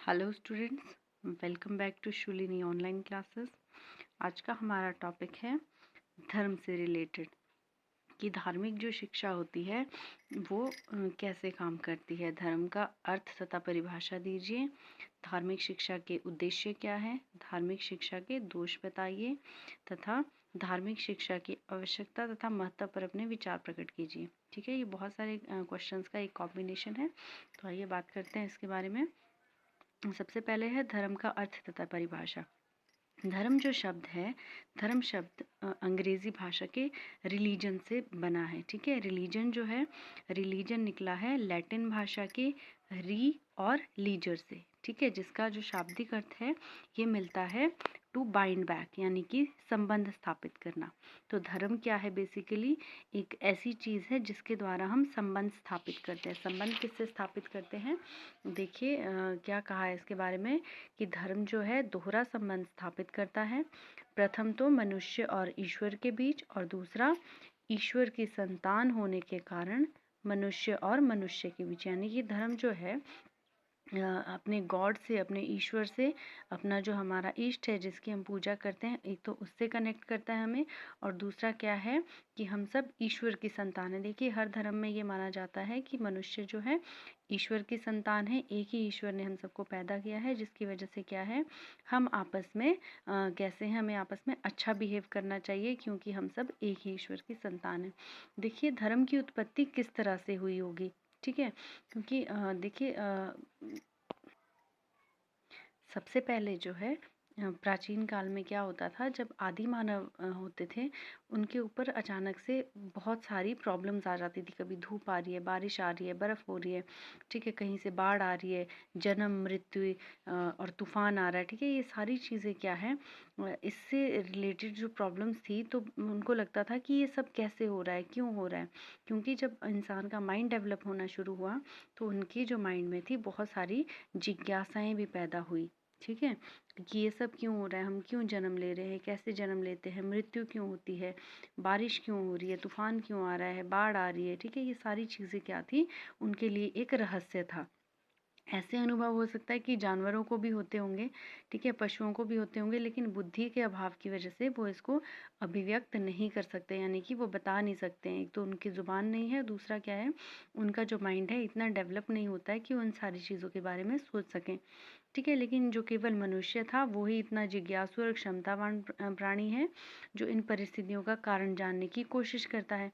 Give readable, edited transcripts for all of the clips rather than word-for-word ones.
Hello students, welcome back to Shoolini online classes. आज का हमारा टॉपिक है धर्म से रिलेटेड कि धार्मिक जो शिक्षा होती है वो कैसे काम करती है। धर्म का अर्थ तथा परिभाषा दीजिए। धार्मिक शिक्षा के उद्देश्य क्या है, धार्मिक शिक्षा के दोष बताइए तथा धार्मिक शिक्षा की आवश्यकता तथा महत्व पर अपने विचार प्रकट कीजिए। ठीक है, ये बहुत सारे क्वेश्चंस का एक कॉम्बिनेशन है, तो आइए बात करते हैं इसके बारे में। सबसे पहले है धर्म का अर्थ तथा परिभाषा। धर्म जो शब्द है, धर्म शब्द अंग्रेजी भाषा के रिलीजन से बना है। ठीक है, रिलीजन जो है, रिलीजन निकला है लैटिन भाषा के री और लीजर से। ठीक है, जिसका जो शाब्दिक अर्थ है ये मिलता है टू बाइंड बैक, यानी कि संबंध स्थापित करना। तो धर्म क्या है? बेसिकली एक ऐसी चीज़ है जिसके द्वारा हम संबंध स्थापित करते हैं। संबंध किससे स्थापित करते हैं? देखिए क्या कहा है इसके बारे में कि धर्म जो है दोहरा संबंध स्थापित करता है। प्रथम तो मनुष्य और ईश्वर के बीच, और दूसरा ईश्वर की संतान होने के कारण मनुष्य और मनुष्य के बीच। यानी कि धर्म जो है अपने गॉड से, अपने ईश्वर से, अपना जो हमारा इष्ट है जिसकी हम पूजा करते हैं, एक तो उससे कनेक्ट करता है हमें, और दूसरा क्या है कि हम सब ईश्वर की संतान है। देखिए हर धर्म में ये माना जाता है कि मनुष्य जो है ईश्वर की संतान है। एक ही ईश्वर ने हम सबको पैदा किया है, जिसकी वजह से क्या है, हम आपस में कैसे हैं, हमें आपस में अच्छा बिहेव करना चाहिए, क्योंकि हम सब एक ही ईश्वर की संतान है। देखिए धर्म की उत्पत्ति किस तरह से हुई होगी। ठीक है, क्योंकि देखिए सबसे पहले जो है प्राचीन काल में क्या होता था, जब आदि मानव होते थे, उनके ऊपर अचानक से बहुत सारी प्रॉब्लम्स आ जाती थी। कभी धूप आ रही है, बारिश आ रही है, बर्फ़ हो रही है, ठीक है, कहीं से बाढ़ आ रही है, जन्म मृत्यु और तूफान आ रहा है। ठीक है, ये सारी चीज़ें क्या है, इससे रिलेटेड जो प्रॉब्लम्स थी, तो उनको लगता था कि ये सब कैसे हो रहा है, क्यों हो रहा है। क्योंकि जब इंसान का माइंड डेवलप होना शुरू हुआ तो उनकी जो माइंड में थी बहुत सारी जिज्ञासाएं भी पैदा हुई। ठीक है, कि ये सब क्यों हो रहा है, हम क्यों जन्म ले रहे हैं, कैसे जन्म लेते हैं, मृत्यु क्यों होती है, बारिश क्यों हो रही है, तूफान क्यों आ रहा है, बाढ़ आ रही है। ठीक है, ये सारी चीज़ें क्या थी, उनके लिए एक रहस्य था। ऐसे अनुभव हो सकता है कि जानवरों को भी होते होंगे, ठीक है, पशुओं को भी होते होंगे, लेकिन बुद्धि के अभाव की वजह से वो इसको अभिव्यक्त नहीं कर सकते, यानी कि वो बता नहीं सकते हैं। एक तो उनकी ज़ुबान नहीं है, दूसरा क्या है, उनका जो माइंड है इतना डेवलप नहीं होता है कि उन सारी चीज़ों के बारे में सोच सकें। ठीक है, लेकिन जो केवल मनुष्य था वो ही इतना जिज्ञासु और क्षमतावान प्राणी है जो इन परिस्थितियों का कारण जानने की कोशिश करता है।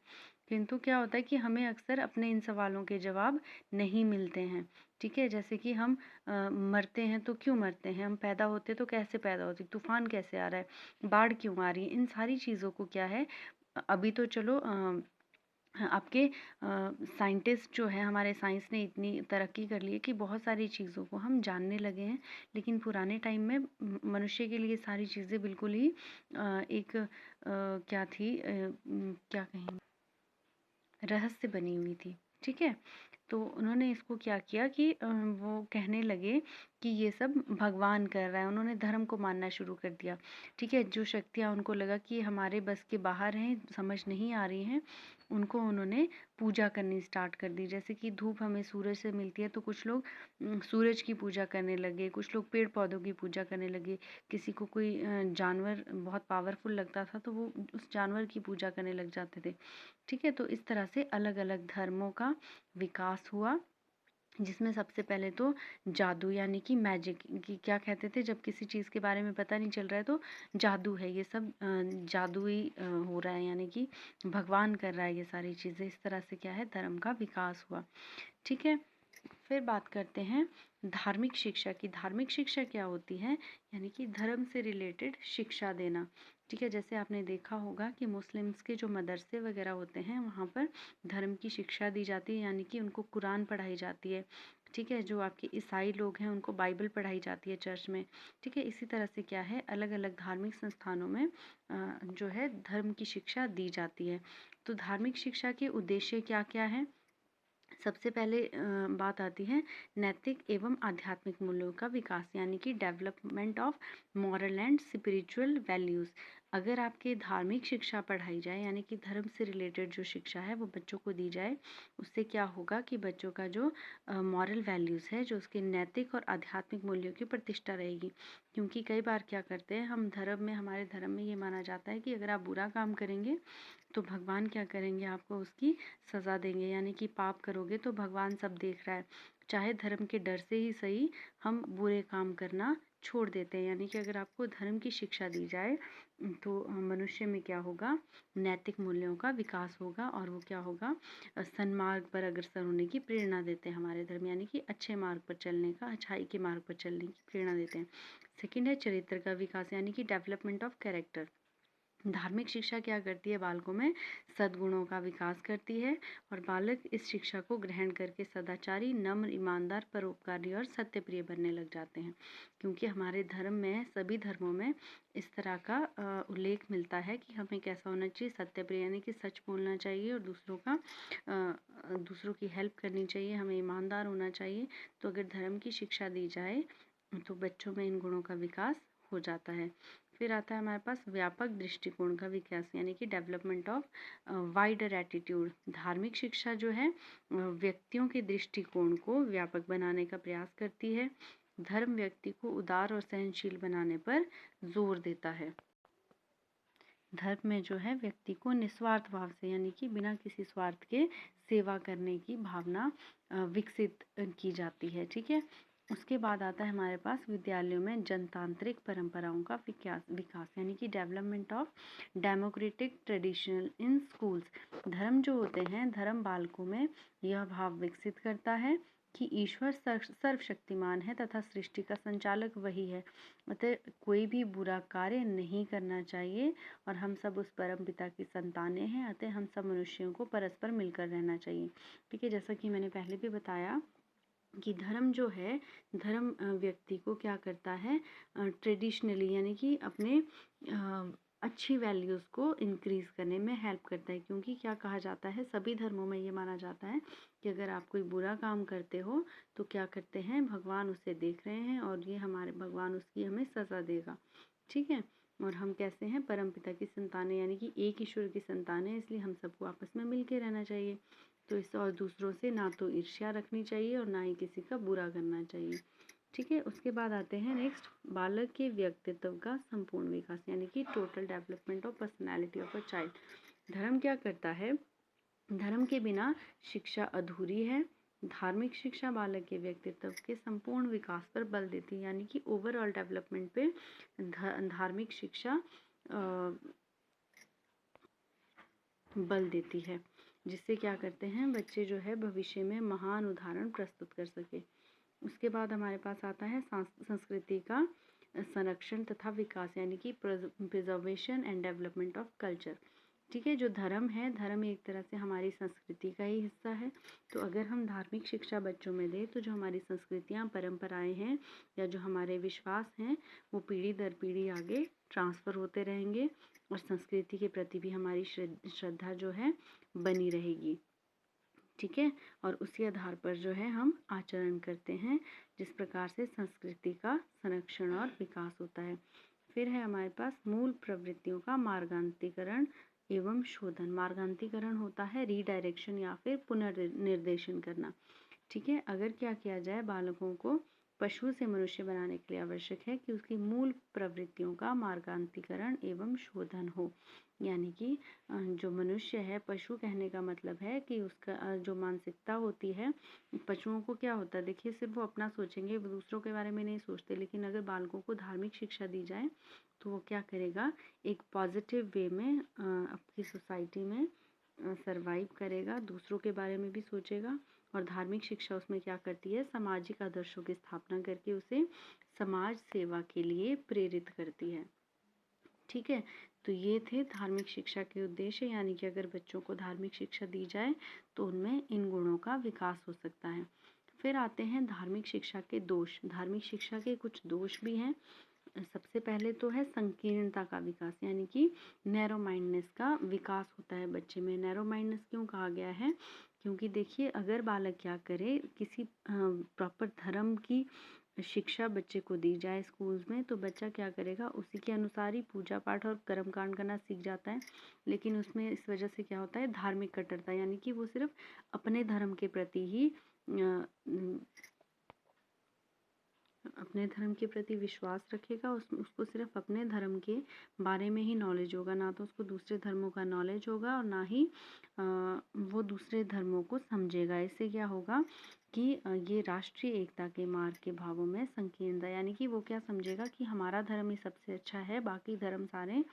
किंतु क्या होता है कि हमें अक्सर अपने इन सवालों के जवाब नहीं मिलते हैं। ठीक है, जैसे कि हम मरते हैं तो क्यों मरते हैं, हम पैदा होते तो कैसे पैदा होते, तूफान कैसे आ रहा है, बाढ़ क्यों आ रही है, इन सारी चीज़ों को क्या है, अभी तो चलो आपके साइंटिस्ट जो है, हमारे साइंस ने इतनी तरक्की कर ली है कि बहुत सारी चीज़ों को हम जानने लगे हैं। लेकिन पुराने टाइम में मनुष्य के लिए सारी चीज़ें बिल्कुल ही एक क्या थी, क्या कहें, रहस्य बनी हुई थी। ठीक है, तो उन्होंने इसको क्या किया कि वो कहने लगे कि ये सब भगवान कर रहा है। उन्होंने धर्म को मानना शुरू कर दिया। ठीक है, जो शक्तियाँ उनको लगा कि हमारे बस के बाहर हैं, समझ नहीं आ रही हैं, उनको उन्होंने पूजा करनी स्टार्ट कर दी। जैसे कि धूप हमें सूरज से मिलती है, तो कुछ लोग सूरज की पूजा करने लगे, कुछ लोग पेड़ पौधों की पूजा करने लगे, किसी को कोई जानवर बहुत पावरफुल लगता था तो वो उस जानवर की पूजा करने लग जाते थे। ठीक है, तो इस तरह से अलग अलग धर्मों का विकास हुआ, जिसमें सबसे पहले तो जादू, यानी कि मैजिक, कि क्या कहते थे, जब किसी चीज़ के बारे में पता नहीं चल रहा है तो जादू है, ये सब जादू ही हो रहा है, यानी कि भगवान कर रहा है ये सारी चीज़ें। इस तरह से क्या है, धर्म का विकास हुआ। ठीक है, फिर बात करते हैं धार्मिक शिक्षा की। धार्मिक शिक्षा क्या होती है, यानी कि धर्म से रिलेटेड शिक्षा देना। ठीक है, जैसे आपने देखा होगा कि मुस्लिम्स के जो मदरसे वगैरह होते हैं वहाँ पर धर्म की शिक्षा दी जाती है, यानी कि उनको कुरान पढ़ाई जाती है। ठीक है, जो आपके ईसाई लोग हैं उनको बाइबल पढ़ाई जाती है चर्च में। ठीक है, इसी तरह से क्या है, अलग अलग धार्मिक संस्थानों में जो है धर्म की शिक्षा दी जाती है। तो धार्मिक शिक्षा के उद्देश्य क्या क्या है? सबसे पहले बात आती है नैतिक एवं आध्यात्मिक मूल्यों का विकास, यानी कि development of moral and spiritual values. अगर आपके धार्मिक शिक्षा पढ़ाई जाए, यानी कि धर्म से रिलेटेड जो शिक्षा है वो बच्चों को दी जाए, उससे क्या होगा कि बच्चों का जो मॉरल वैल्यूज़ है, जो उसके नैतिक और आध्यात्मिक मूल्यों की प्रतिष्ठा रहेगी। क्योंकि कई बार क्या करते हैं हम धर्म में, हमारे धर्म में ये माना जाता है कि अगर आप बुरा काम करेंगे तो भगवान क्या करेंगे, आपको उसकी सज़ा देंगे, यानी कि पाप करोगे तो भगवान सब देख रहा है। चाहे धर्म के डर से ही सही, हम बुरे काम करना छोड़ देते हैं। यानी कि अगर आपको धर्म की शिक्षा दी जाए तो मनुष्य में क्या होगा, नैतिक मूल्यों का विकास होगा, और वो क्या होगा, सन्मार्ग पर अग्रसर होने की प्रेरणा देते हैं हमारे धर्म, यानी कि अच्छे मार्ग पर चलने का, अच्छाई के मार्ग पर चलने की प्रेरणा देते हैं। सेकंड है चरित्र का विकास, यानी कि डेवलपमेंट ऑफ कैरेक्टर। धार्मिक शिक्षा क्या करती है, बालकों में सद्गुणों का विकास करती है, और बालक इस शिक्षा को ग्रहण करके सदाचारी, नम्र, ईमानदार, परोपकारी और सत्यप्रिय बनने लग जाते हैं। क्योंकि हमारे धर्म में, सभी धर्मों में इस तरह का उल्लेख मिलता है कि हमें कैसा होना चाहिए, सत्यप्रिय, यानी कि सच बोलना चाहिए और दूसरों की हेल्प करनी चाहिए, हमें ईमानदार होना चाहिए। तो अगर धर्म की शिक्षा दी जाए तो बच्चों में इन गुणों का विकास हो जाता है। फिर आता है हमारे पास व्यापक दृष्टिकोण का विकास, यानी कि डेवलपमेंट ऑफ वाइडर एटीट्यूड। धार्मिक शिक्षा जो है व्यक्तियों के दृष्टिकोण को व्यापक बनाने का प्रयास करती है। धर्म व्यक्ति को उदार और सहनशील बनाने पर जोर देता है। धर्म में जो है व्यक्ति को निस्वार्थ भाव से, यानी कि बिना किसी स्वार्थ के सेवा करने की भावना विकसित की जाती है। ठीक है। उसके बाद आता है हमारे पास विद्यालयों में जनतांत्रिक परंपराओं का विकास, यानी कि development of democratic traditional in schools. धर्म जो होते हैं, धर्म बालकों में यह भाव विकसित करता है कि ईश्वर सर्वशक्तिमान है तथा सृष्टि का संचालक वही है, अतः कोई भी बुरा कार्य नहीं करना चाहिए, और हम सब उस परम पिता की संतानें हैं, अतः हम सब मनुष्यों को परस्पर मिलकर रहना चाहिए। ठीक है। जैसा कि मैंने पहले भी बताया कि धर्म जो है, धर्म व्यक्ति को क्या करता है, ट्रेडिशनली, यानी कि अपने अच्छी वैल्यूज़ को इंक्रीज़ करने में हेल्प करता है। क्योंकि क्या कहा जाता है, सभी धर्मों में ये माना जाता है कि अगर आप कोई बुरा काम करते हो तो क्या करते हैं, भगवान उसे देख रहे हैं और ये हमारे भगवान उसकी हमें सज़ा देगा। ठीक है। और हम कैसे हैं, परम पिता की संतानें, यानी कि एक ईश्वर की संतानें, इसलिए हम सबको आपस में मिल के रहना चाहिए। तो इस और दूसरों से ना तो ईर्ष्या रखनी चाहिए और ना ही किसी का बुरा करना चाहिए। ठीक है। उसके बाद आते हैं नेक्स्ट, बालक के व्यक्तित्व का संपूर्ण विकास, यानी कि total development of personality of a child. धर्म क्या करता है, धर्म के बिना शिक्षा अधूरी है। धार्मिक शिक्षा बालक के व्यक्तित्व के संपूर्ण विकास पर बल देती है, यानी कि ओवरऑल डेवलपमेंट पे धार्मिक शिक्षा बल देती है, जिससे क्या करते हैं, बच्चे जो है भविष्य में महान उदाहरण प्रस्तुत कर सके। उसके बाद हमारे पास आता है संस्कृति का संरक्षण तथा विकास, यानी कि preservation and development of culture. ठीक है। जो धर्म है, धर्म एक तरह से हमारी संस्कृति का ही हिस्सा है। तो अगर हम धार्मिक शिक्षा बच्चों में दें तो जो हमारी संस्कृतियाँ, परंपराएं हैं, या जो हमारे विश्वास हैं, वो पीढ़ी दर पीढ़ी आगे ट्रांसफ़र होते रहेंगे, और संस्कृति के प्रति भी हमारी श्रद्धा जो है बनी रहेगी। ठीक है। और उसी आधार पर जो है हम आचरण करते हैं, जिस प्रकार से संस्कृति का संरक्षण और विकास होता है। फिर है हमारे पास मूल प्रवृत्तियों का मार्गांतीकरण एवं शोधन। मार्गांतीकरण होता है रीडायरेक्शन या फिर पुनर्निर्देशन करना। ठीक है। अगर क्या किया जाए, बालकों को पशु से मनुष्य बनाने के लिए आवश्यक है कि उसकी मूल प्रवृत्तियों का मार्गांतीकरण एवं शोधन हो। यानी कि जो मनुष्य है, पशु कहने का मतलब है कि उसका जो मानसिकता होती है, पशुओं को क्या होता है, देखिए सिर्फ वो अपना सोचेंगे, वो दूसरों के बारे में नहीं सोचते। लेकिन अगर बालकों को धार्मिक शिक्षा दी जाए तो वो क्या करेगा, एक पॉजिटिव वे में अपनी सोसाइटी में सरवाइव करेगा, दूसरों के बारे में भी सोचेगा। और धार्मिक शिक्षा उसमें क्या करती है, सामाजिक आदर्शों की स्थापना करके उसे समाज सेवा के लिए प्रेरित करती है। ठीक है। तो ये थे धार्मिक शिक्षा के उद्देश्य, यानी कि अगर बच्चों को धार्मिक शिक्षा दी जाए तो उनमें इन गुणों का विकास हो सकता है। फिर आते हैं धार्मिक शिक्षा के दोष। धार्मिक शिक्षा के कुछ दोष भी हैं। सबसे पहले तो है संकीर्णता का विकास, यानी कि नैरो माइंडनेस का विकास होता है बच्चे में। नैरो माइंडनेस क्यों कहा गया है, क्योंकि देखिए अगर बालक क्या करे, किसी प्रॉपर धर्म की शिक्षा बच्चे को दी जाए स्कूल्स में, तो बच्चा क्या करेगा, उसी के अनुसार ही पूजा पाठ और कर्म कांड करना सीख जाता है। लेकिन उसमें इस वजह से क्या होता है, धार्मिक कट्टरता, यानी कि वो सिर्फ अपने धर्म के प्रति ही अपने धर्म के प्रति विश्वास रखेगा। उसको सिर्फ अपने धर्म के बारे में ही नॉलेज होगा, ना तो उसको दूसरे धर्मों का नॉलेज होगा और ना ही वो दूसरे धर्मों को समझेगा। इससे क्या होगा कि ये राष्ट्रीय एकता के मार्ग के भावों में संकीर्णता, यानी कि वो क्या समझेगा कि हमारा धर्म ही सबसे अच्छा है, बाकी धर्म सारे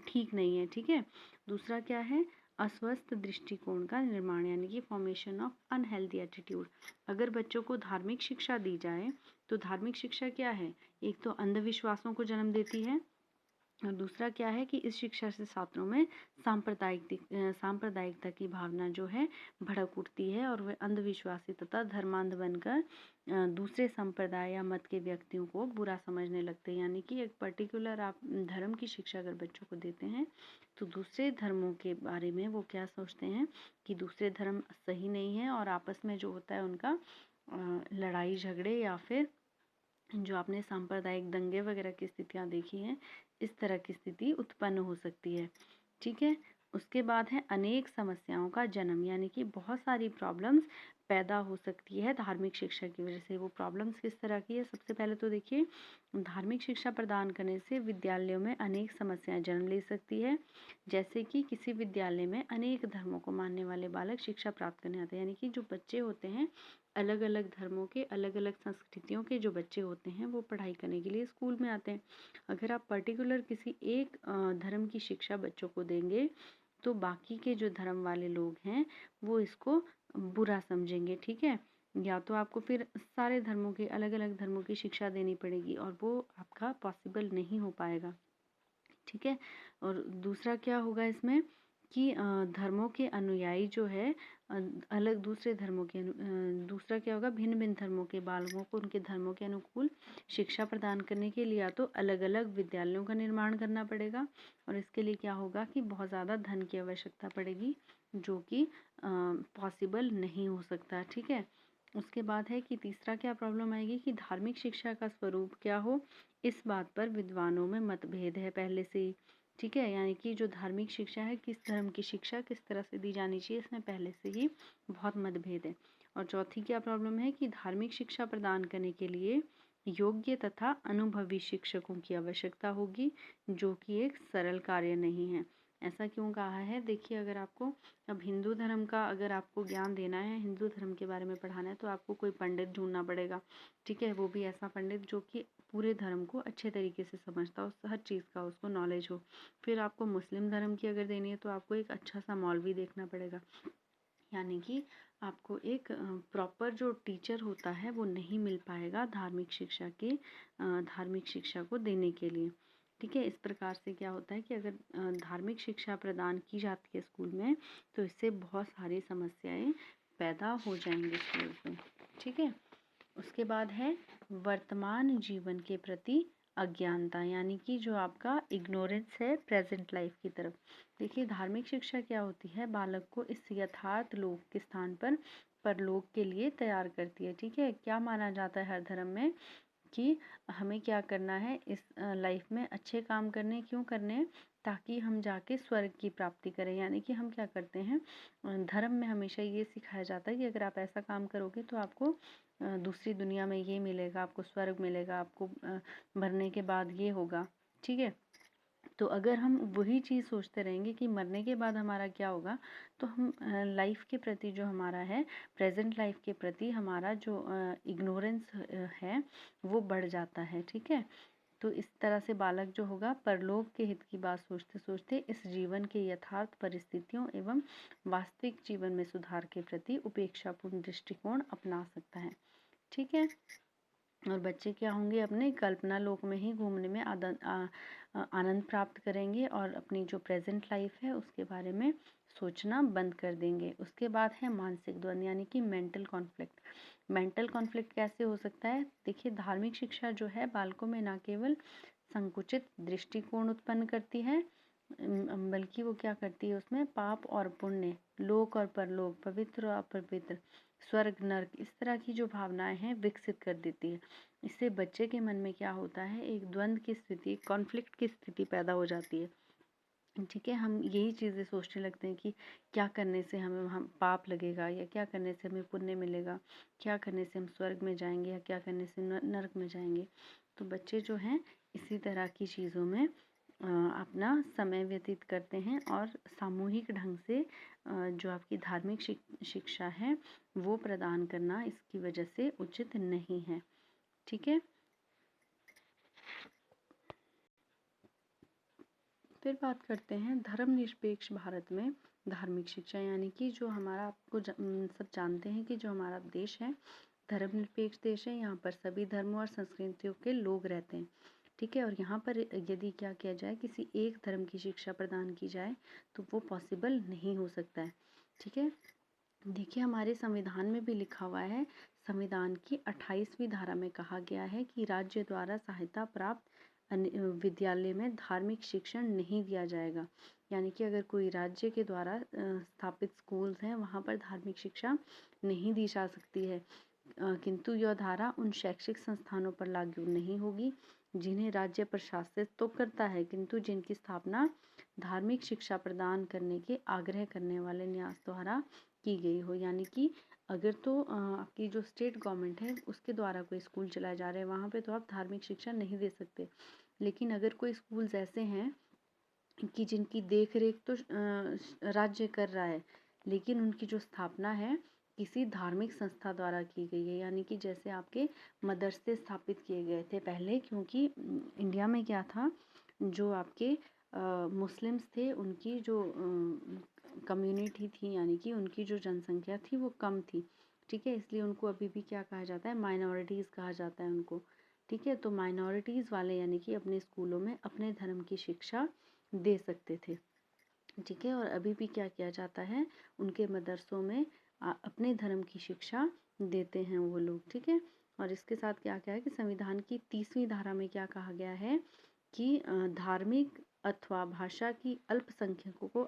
ठीक नहीं है। ठीक है। दूसरा क्या है, अस्वस्थ दृष्टिकोण का निर्माण, यानी कि फॉर्मेशन ऑफ अनहेल्दी एटीट्यूड। अगर बच्चों को धार्मिक शिक्षा दी जाए तो धार्मिक शिक्षा क्या है, एक तो अंधविश्वासों को जन्म देती है और दूसरा क्या है कि इस शिक्षा से छात्रों में सांप्रदायिकता की भावना जो है भड़क उठती है और वे अंधविश्वासी तथा धर्मांध बनकर दूसरे संप्रदाय या मत के व्यक्तियों को बुरा समझने लगते हैं। यानी कि एक पर्टिकुलर आप धर्म की शिक्षा अगर बच्चों को देते हैं तो दूसरे धर्मों के बारे में वो क्या सोचते हैं कि दूसरे धर्म सही नहीं है और आपस में जो होता है उनका लड़ाई झगड़े या फिर जो आपने सांप्रदायिक दंगे वगैरह की स्थितियां देखी हैं, इस तरह की स्थिति उत्पन्न हो सकती है। ठीक है। उसके बाद है अनेक समस्याओं का जन्म, यानी कि बहुत सारी प्रॉब्लम्स पैदा हो सकती है धार्मिक शिक्षा की वजह से। वो प्रॉब्लम्स किस तरह की है, सबसे पहले तो देखिए, धार्मिक शिक्षा प्रदान करने से विद्यालयों में अनेक समस्याएं जन्म ले सकती है। जैसे कि किसी विद्यालय में अनेक धर्मों को मानने वाले बालक शिक्षा प्राप्त करने आते हैं, यानी कि जो बच्चे होते हैं अलग अलग धर्मों के, अलग अलग संस्कृतियों के जो बच्चे होते हैं वो पढ़ाई करने के लिए स्कूल में आते हैं। अगर आप पर्टिकुलर किसी एक धर्म की शिक्षा बच्चों को देंगे तो बाकी के जो धर्म वाले लोग हैं वो इसको बुरा समझेंगे। ठीक है। या तो आपको फिर सारे धर्मों की, अलग अलग धर्मों की शिक्षा देनी पड़ेगी और वो आपका पॉसिबल नहीं हो पाएगा। ठीक है। और दूसरा क्या होगा इसमें कि धर्मों के अनुयायी जो है अलग दूसरे धर्मों के दूसरा क्या होगा, भिन्न भिन्न धर्मों के बालकों को उनके धर्मों के अनुकूल शिक्षा प्रदान करने के लिए या तो अलग अलग विद्यालयों का निर्माण करना पड़ेगा और इसके लिए क्या होगा कि बहुत ज़्यादा धन की आवश्यकता पड़ेगी, जो कि पॉसिबल नहीं हो सकता। ठीक है। उसके बाद है कि तीसरा क्या प्रॉब्लम आएगी कि धार्मिक शिक्षा का स्वरूप क्या हो, इस बात पर विद्वानों में मतभेद है पहले से ही। ठीक है। यानी कि जो धार्मिक शिक्षा है, किस धर्म की शिक्षा किस तरह से दी जानी चाहिए, इसमें पहले से ही बहुत मतभेद है। और चौथी क्या प्रॉब्लम है कि धार्मिक शिक्षा प्रदान करने के लिए योग्य तथा अनुभवी शिक्षकों की आवश्यकता होगी, जो कि एक सरल कार्य नहीं है। ऐसा क्यों कहा है, देखिए, अगर आपको अब हिंदू धर्म का अगर आपको ज्ञान देना है, हिंदू धर्म के बारे में पढ़ाना है, तो आपको कोई पंडित ढूंढना पड़ेगा। ठीक है। वो भी ऐसा पंडित जो कि पूरे धर्म को अच्छे तरीके से समझता हो, हर चीज़ का उसको नॉलेज हो। फिर आपको मुस्लिम धर्म की अगर देनी है तो आपको एक अच्छा सा मौलवी देखना पड़ेगा। यानी कि आपको एक प्रॉपर जो टीचर होता है वो नहीं मिल पाएगा धार्मिक शिक्षा को देने के लिए। ठीक है। इस प्रकार से क्या होता है कि अगर धार्मिक शिक्षा प्रदान की जाती है स्कूल में तो इससे बहुत सारी समस्याएं पैदा हो जाएंगी स्कूल में। ठीक है। उसके बाद है वर्तमान जीवन के प्रति अज्ञानता, यानी कि जो आपका इग्नोरेंस है प्रेजेंट लाइफ की तरफ। देखिए, धार्मिक शिक्षा क्या होती है, बालक को इस यथार्थ लोक के स्थान पर परलोक के लिए तैयार करती है। ठीक है। क्या माना जाता है हर धर्म में कि हमें क्या करना है, इस लाइफ में अच्छे काम करने, क्यों करने हैं, ताकि हम जाके स्वर्ग की प्राप्ति करें। यानी कि हम क्या करते हैं, धर्म में हमेशा ये सिखाया जाता है कि अगर आप ऐसा काम करोगे तो आपको दूसरी दुनिया में ये मिलेगा, आपको स्वर्ग मिलेगा, आपको मरने के बाद ये होगा। ठीक है। तो अगर हम वही चीज़ सोचते रहेंगे कि मरने के बाद हमारा क्या होगा, तो हम लाइफ के प्रति जो हमारा है, प्रेजेंट लाइफ के प्रति हमारा जो इग्नोरेंस है वो बढ़ जाता है। ठीक है। तो इस तरह से बालक जो होगा परलोक के हित की बात सोचते सोचते इस जीवन के यथार्थ परिस्थितियों एवं वास्तविक जीवन में सुधार के प्रति उपेक्षापूर्ण दृष्टिकोण अपना सकता है। ठीक है। और बच्चे क्या होंगे, अपने कल्पना लोक में ही घूमने में आनंद प्राप्त करेंगे और अपनी जो प्रेजेंट लाइफ है उसके बारे में सोचना बंद कर देंगे। उसके बाद है मानसिक द्वंद्व, यानी कि मेंटल कॉन्फ्लिक्ट। मेंटल कॉन्फ्लिक्ट कैसे हो सकता है, देखिए, धार्मिक शिक्षा जो है बालकों में न केवल संकुचित दृष्टिकोण उत्पन्न करती है, बल्कि वो क्या करती है, उसमें पाप और पुण्य, लोक और परलोक, पवित्र और अपवित्र, स्वर्ग नर्क इस तरह की जो भावनाएं हैं विकसित कर देती है। इससे बच्चे के मन में क्या होता है, एक द्वंद्व की स्थिति, कॉन्फ्लिक्ट की स्थिति पैदा हो जाती है। ठीक है, हम यही चीज़ें सोचने लगते हैं कि क्या करने से हमें हम पाप लगेगा, या क्या करने से हमें पुण्य मिलेगा, क्या करने से हम स्वर्ग में जाएंगे, या क्या करने से नरक में जाएंगे। तो बच्चे जो हैं इसी तरह की चीज़ों में अपना समय व्यतीत करते हैं, और सामूहिक ढंग से जो आपकी धार्मिक शिक्षा है वो प्रदान करना इसकी वजह से उचित नहीं है। ठीक है, फिर बात करते हैं धर्मनिरपेक्ष भारत में धार्मिक शिक्षा, यानी कि जो हमारा आपको सब जानते हैं कि जो हमारा देश है धर्मनिरपेक्ष देश है। यहाँ पर सभी धर्मों और संस्कृतियों के लोग रहते हैं। ठीक है, और यहाँ पर यदि क्या किया जाए, किसी एक धर्म की शिक्षा प्रदान की जाए तो वो पॉसिबल नहीं हो सकता है। ठीक है, देखिए हमारे संविधान में भी लिखा हुआ है, संविधान की 28वीं धारा में कहा गया है कि राज्य द्वारा सहायता प्राप्त विद्यालय में धार्मिक शिक्षण नहीं दिया जाएगा। यानी कि अगर कोई राज्य के द्वारा स्थापित स्कूल्स हैं वहाँ पर धार्मिक शिक्षा नहीं दी जा सकती है, किंतु यह धारा उन शैक्षिक संस्थानों पर लागू नहीं होगी जिन्हें राज्य प्रशासित तो करता है किंतु जिनकी स्थापना धार्मिक शिक्षा प्रदान करने के आग्रह करने वाले न्यास द्वारा की गई हो। यानी कि अगर तो आपकी जो स्टेट गवर्नमेंट है उसके द्वारा कोई स्कूल चलाए जा रहे हैं वहाँ पे तो आप धार्मिक शिक्षा नहीं दे सकते, लेकिन अगर कोई स्कूल्स ऐसे हैं कि जिनकी देख रेख तो राज्य कर रहा है, लेकिन उनकी जो स्थापना है किसी धार्मिक संस्था द्वारा की गई है, यानी कि जैसे आपके मदरसे स्थापित किए गए थे पहले, क्योंकि इंडिया में क्या था, जो आपके मुस्लिम्स थे उनकी जो कम्युनिटी थी, यानी कि उनकी जो जनसंख्या थी वो कम थी। ठीक है, इसलिए उनको अभी भी क्या कहा जाता है, माइनॉरिटीज़ कहा जाता है उनको। ठीक है, तो माइनॉरिटीज़ वाले यानी कि अपने स्कूलों में अपने धर्म की शिक्षा दे सकते थे। ठीक है, और अभी भी क्या किया जाता है, उनके मदरसों में अपने धर्म की शिक्षा देते हैं वो लोग। ठीक है, और इसके साथ क्या क्या है कि संविधान की 30वीं धारा में क्या कहा गया है कि धार्मिक अथवा भाषा की अल्पसंख्यकों को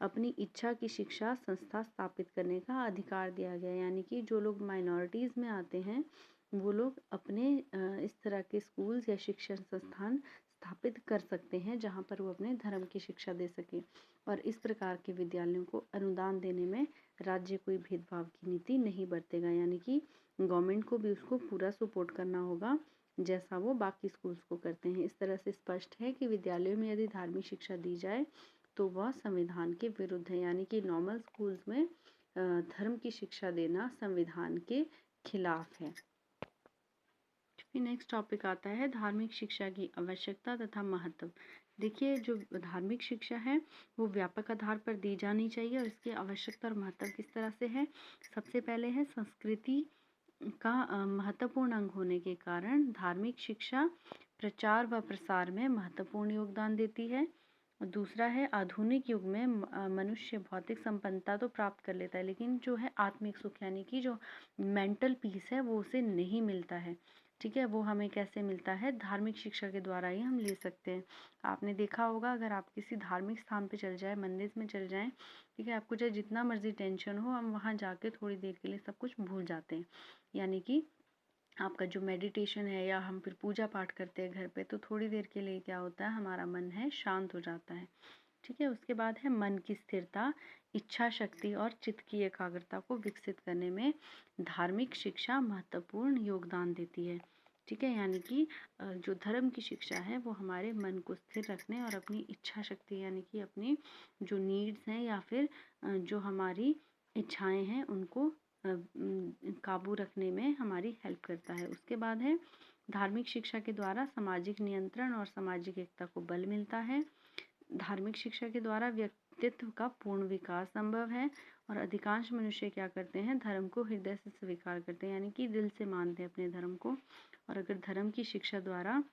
अपनी इच्छा की शिक्षा संस्था स्थापित करने का अधिकार दिया गया। यानी कि जो लोग माइनॉरिटीज़ में आते हैं वो लोग अपने इस तरह के स्कूल्स या शिक्षण संस्थान स्थापित कर सकते हैं जहाँ पर वो अपने धर्म की शिक्षा दे सकें, और इस प्रकार के विद्यालयों को अनुदान देने में राज्य कोई भेदभाव की नीति नहीं बरतेगा। यानी कि गवर्नमेंट को भी उसको पूरा सपोर्ट करना होगा जैसा वो बाकी स्कूल्स को करते हैं। इस तरह से स्पष्ट है कि विद्यालयों में यदि धार्मिक शिक्षा दी जाए तो वह संविधान के विरुद्ध है, यानी कि नॉर्मल स्कूल्स में धर्म की शिक्षा देना संविधान के खिलाफ है। फिर नेक्स्ट टॉपिक आता है धार्मिक शिक्षा की आवश्यकता तथा महत्व। देखिए जो धार्मिक शिक्षा है वो व्यापक आधार पर दी जानी चाहिए, और इसकी आवश्यकता और महत्व किस तरह से है। सबसे पहले है संस्कृति का महत्वपूर्ण अंग होने के कारण धार्मिक शिक्षा प्रचार व प्रसार में महत्वपूर्ण योगदान देती है। और दूसरा है आधुनिक युग में मनुष्य भौतिक संपन्नता तो प्राप्त कर लेता है, लेकिन जो है आत्मिक सुख यानी कि जो मेंटल पीस है वो उसे नहीं मिलता है। ठीक है, वो हमें कैसे मिलता है, धार्मिक शिक्षा के द्वारा ही हम ले सकते हैं। आपने देखा होगा अगर आप किसी धार्मिक स्थान पे चल जाए, मंदिर में चल जाएं, ठीक है, आपको चाहे जितना मर्जी टेंशन हो, हम वहाँ जाके थोड़ी देर के लिए सब कुछ भूल जाते हैं। यानी कि आपका जो मेडिटेशन है या हम फिर पूजा पाठ करते हैं घर पे, तो थोड़ी देर के लिए क्या होता है, हमारा मन है शांत हो जाता है। ठीक है, उसके बाद है मन की स्थिरता, इच्छा शक्ति और चित्त की एकाग्रता को विकसित करने में धार्मिक शिक्षा महत्वपूर्ण योगदान देती है। ठीक है, यानी कि जो धर्म की शिक्षा है वो हमारे मन को स्थिर रखने और अपनी इच्छा शक्ति यानी कि अपनी जो नीड्स हैं या फिर जो हमारी इच्छाएं हैं उनको काबू रखने में हमारी हेल्प करता है। उसके बाद है धार्मिक शिक्षा के द्वारा सामाजिक नियंत्रण और सामाजिक एकता को बल मिलता है। धार्मिक शिक्षा के द्वारा व्यक्तित्व का पूर्ण विकास संभव है, और अधिकांश मनुष्य क्या करते हैं, धर्म को हृदय से स्वीकार करते हैं, यानी कि दिल से मानते हैं अपने धर्म को। और अगर धर्म की शिक्षा द्वारा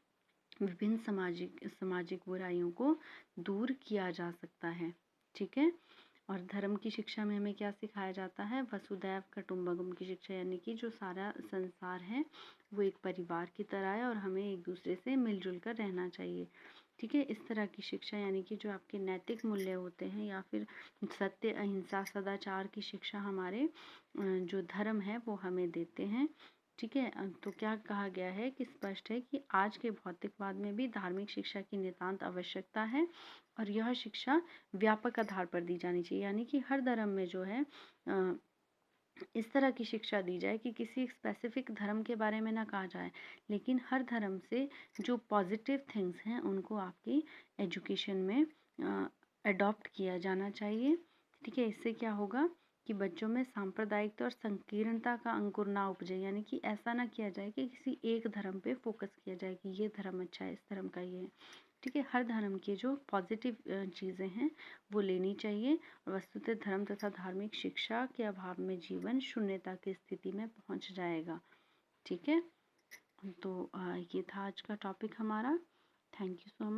विभिन्न सामाजिक बुराइयों को दूर किया जा सकता है। ठीक है, और धर्म की शिक्षा में हमें क्या सिखाया जाता है, वसुदैव कुटुंबकम की शिक्षा, यानी कि जो सारा संसार है वो एक परिवार की तरह है और हमें एक दूसरे से मिलजुल कर रहना चाहिए। ठीक है, इस तरह की शिक्षा यानी कि जो आपके नैतिक मूल्य होते हैं या फिर सत्य, अहिंसा, सदाचार की शिक्षा हमारे जो धर्म है वो हमें देते हैं। ठीक है, तो क्या कहा गया है कि स्पष्ट है कि आज के भौतिकवाद में भी धार्मिक शिक्षा की नितांत आवश्यकता है और यह शिक्षा व्यापक आधार पर दी जानी चाहिए, यानी कि हर धर्म में जो है इस तरह की शिक्षा दी जाए कि किसी स्पेसिफिक धर्म के बारे में ना कहा जाए, लेकिन हर धर्म से जो पॉजिटिव थिंग्स हैं उनको आपकी एजुकेशन में अडॉप्ट किया जाना चाहिए। ठीक है, इससे क्या होगा कि बच्चों में सांप्रदायिकता और संकीर्णता का अंकुर ना उपजे, यानी कि ऐसा ना किया जाए कि किसी एक धर्म पे फोकस किया जाए कि ये धर्म अच्छा है, इस धर्म का ये है। ठीक है, हर धर्म की जो पॉजिटिव चीज़ें हैं वो लेनी चाहिए। और वस्तुतः धर्म तथा धार्मिक शिक्षा के अभाव में जीवन शून्यता की स्थिति में पहुंच जाएगा। ठीक है, तो ये था आज का टॉपिक हमारा। Thank you so much.